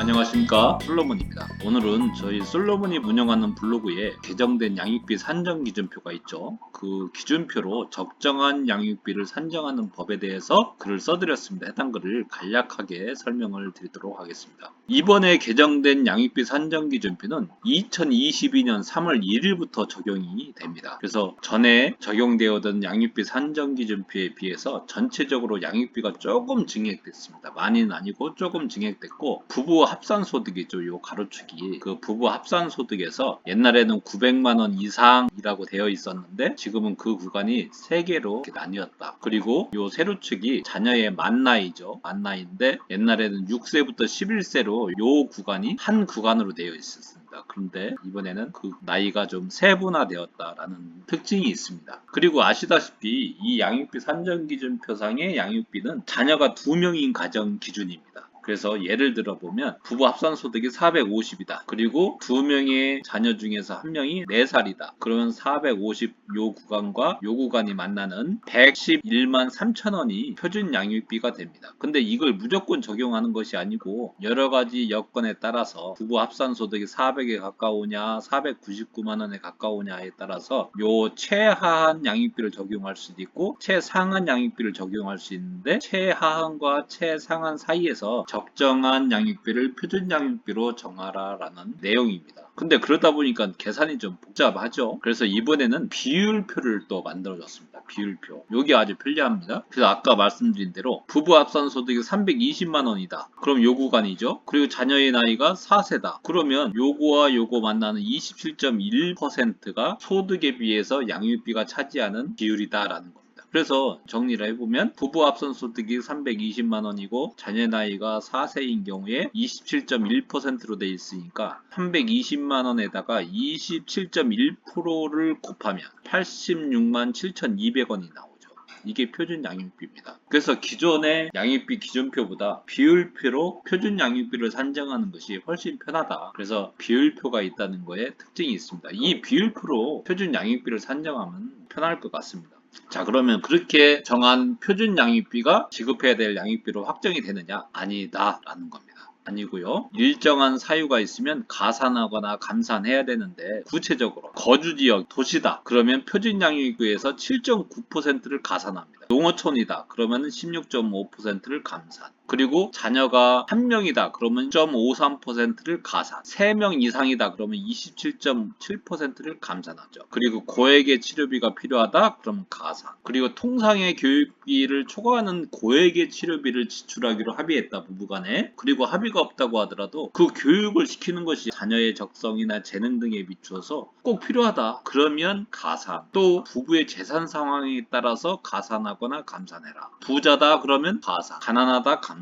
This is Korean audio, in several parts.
안녕하십니까, 솔로몬입니다. 오늘은 저희 솔로몬이 운영하는 블로그에 개정된 양육비 산정 기준표가 있죠. 그 기준표로 적정한 양육비를 산정하는 법에 대해서 글을 써드렸습니다. 해당 글을 간략하게 설명을 드리도록 하겠습니다. 이번에 개정된 양육비 산정 기준표는 2022년 3월 1일부터 적용이 됩니다. 그래서 전에 적용되어던 양육비 산정 기준표에 비해서 전체적으로 양육비가 조금 증액됐습니다. 많이는 아니고 조금 증액됐고, 부부 합산소득이죠. 요 가로축이 그 부부 합산소득에서 옛날에는 900만원 이상이라고 되어 있었는데 지금은 그 구간이 3개로 나뉘었다. 그리고 요 세로축이 자녀의 만나이죠. 만나이인데 옛날에는 6세부터 11세로 요 구간이 한 구간으로 되어 있었습니다. 그런데 이번에는 그 나이가 좀 세분화되었다라는 특징이 있습니다. 그리고 아시다시피 이 양육비 산정기준표상의 양육비는 자녀가 2명인 가정 기준입니다. 그래서 예를 들어 보면 부부 합산소득이 450이다. 그리고 2명의 자녀 중에서 1명이 4살이다. 그러면 450 요 구간과 요 구간이 만나는 111만 3천 원이 표준 양육비가 됩니다. 근데 이걸 무조건 적용하는 것이 아니고 여러 가지 여건에 따라서 부부 합산소득이 400에 가까우냐 499만 원에 가까우냐에 따라서 요 최하한 양육비를 적용할 수도 있고 최상한 양육비를 적용할 수 있는데 최하한과 최상한 사이에서 적정한 양육비를 표준 양육비로 정하라라는 내용입니다. 근데 그러다 보니까 계산이 좀 복잡하죠. 그래서 이번에는 비율표를 또 만들어줬습니다. 비율표. 여기 아주 편리합니다. 그래서 아까 말씀드린 대로 부부 합산소득이 320만 원이다. 그럼 요 구간이죠. 그리고 자녀의 나이가 4세다. 그러면 요거와 요거 만나는 27.1%가 소득에 비해서 양육비가 차지하는 비율이다라는 겁니다. 그래서 정리를 해보면 부부 합산소득이 320만원이고 자녀 나이가 4세인 경우에 27.1%로 돼 있으니까 320만원에다가 27.1%를 곱하면 86만 7,200원이 나오죠. 이게 표준 양육비입니다. 그래서 기존의 양육비 기준표보다 비율표로 표준 양육비를 산정하는 것이 훨씬 편하다. 그래서 비율표가 있다는 거에 특징이 있습니다. 이 비율표로 표준 양육비를 산정하면 편할 것 같습니다. 자, 그러면 그렇게 정한 표준 양육비가 지급해야 될 양육비로 확정이 되느냐? 아니다 라는 겁니다. 아니고요. 일정한 사유가 있으면 가산하거나 감산해야 되는데 구체적으로 거주지역 도시다. 그러면 표준 양육비에서 7.9%를 가산합니다. 농어촌이다. 그러면 16.5%를 감산. 그리고 자녀가 1명이다. 그러면 0.53%를 가산. 3명 이상이다. 그러면 27.7%를 감산하죠. 그리고 고액의 치료비가 필요하다. 그러면 가산. 그리고 통상의 교육비를 초과하는 고액의 치료비를 지출하기로 합의했다. 부부간에. 그리고 합의가 없다고 하더라도 그 교육을 시키는 것이 자녀의 적성이나 재능 등에 비추어서 꼭 필요하다. 그러면 가산. 또 부부의 재산 상황에 따라서 가산하거나 감산해라. 부자다 그러면 가산. 가난하다 감산.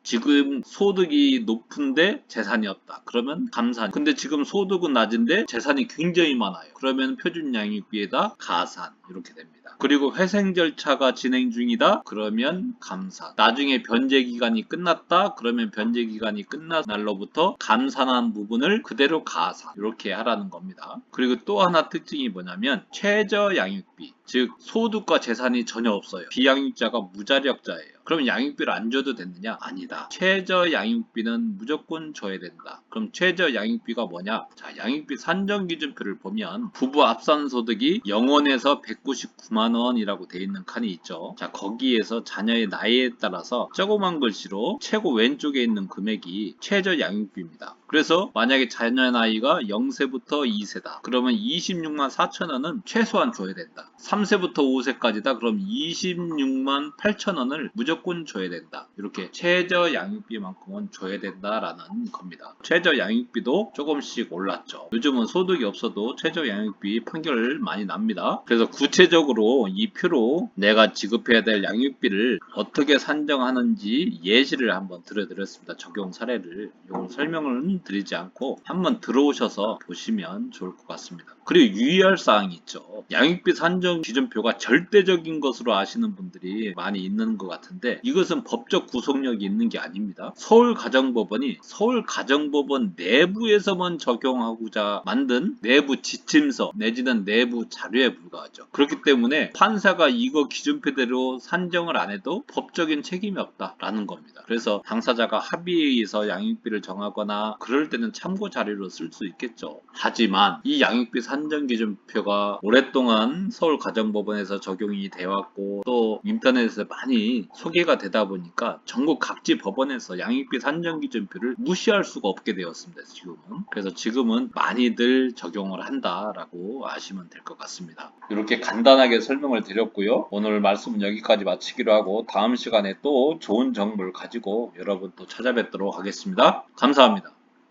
지금 소득이 높은데 재산이 없다. 그러면 감산. 근데 지금 소득은 낮은데 재산이 굉장히 많아요. 그러면 표준 양육비에다 가산. 이렇게 됩니다. 그리고 회생 절차가 진행 중이다. 그러면 감산. 나중에 변제 기간이 끝났다. 그러면 변제 기간이 끝난 날로부터 감산한 부분을 그대로 가산. 이렇게 하라는 겁니다. 그리고 또 하나 특징이 뭐냐면 최저 양육비. 즉 소득과 재산이 전혀 없어요. 비양육자가 무자력자예요. 그럼 양육비를 안 줘도 되느냐? 아니다. 최저 양육비는 무조건 줘야 된다. 그럼 최저 양육비가 뭐냐? 자, 양육비 산정 기준표를 보면 부부 합산소득이 0원에서 199만원이라고 되어 있는 칸이 있죠. 자, 거기에서 자녀의 나이에 따라서 조그만 글씨로 최고 왼쪽에 있는 금액이 최저 양육비입니다. 그래서 만약에 자녀의 나이가 0세부터 2세다. 그러면 26만 4천원은 최소한 줘야 된다. 3세부터 5세까지다. 그럼 26만 8천원을 무조건 줘야 된다. 이렇게 최저 양육비만큼은 줘야 된다라는 겁니다. 최저 양육비도 조금씩 올랐죠. 요즘은 소득이 없어도 최저 양육비 판결 많이 납니다. 그래서 구체적으로 이 표로 내가 지급해야 될 양육비를 어떻게 산정하는지 예시를 한번 들어드렸습니다. 적용 사례를. 이걸 설명을 말씀드리지 않고 한번 들어오셔서 보시면 좋을 것 같습니다. 그리고 유의할 사항이 있죠. 양육비 산정 기준표가 절대적인 것으로 아시는 분들이 많이 있는 것 같은데 이것은 법적 구속력이 있는 게 아닙니다. 서울가정법원이 서울가정법원 내부에서만 적용하고자 만든 내부 지침서 내지는 내부 자료에 불과하죠. 그렇기 때문에 판사가 이거 기준표대로 산정을 안 해도 법적인 책임이 없다라는 겁니다. 그래서 당사자가 합의에 의해서 양육비를 정하거나 그럴 때는 참고 자료로 쓸 수 있겠죠. 하지만 이 양육비 산정 기준표가 오랫동안 서울가정법원에서 적용이 되어 왔고 또 인터넷에서 많이 소개가 되다 보니까 전국 각지 법원에서 양육비 산정 기준표를 무시할 수가 없게 되었습니다. 지금은. 그래서 지금은 많이들 적용을 한다라고 아시면 될 것 같습니다. 이렇게 간단하게 설명을 드렸고요. 오늘 말씀은 여기까지 마치기로 하고 다음 시간에 또 좋은 정보를 가지고 여러분 또 찾아뵙도록 하겠습니다. 감사합니다.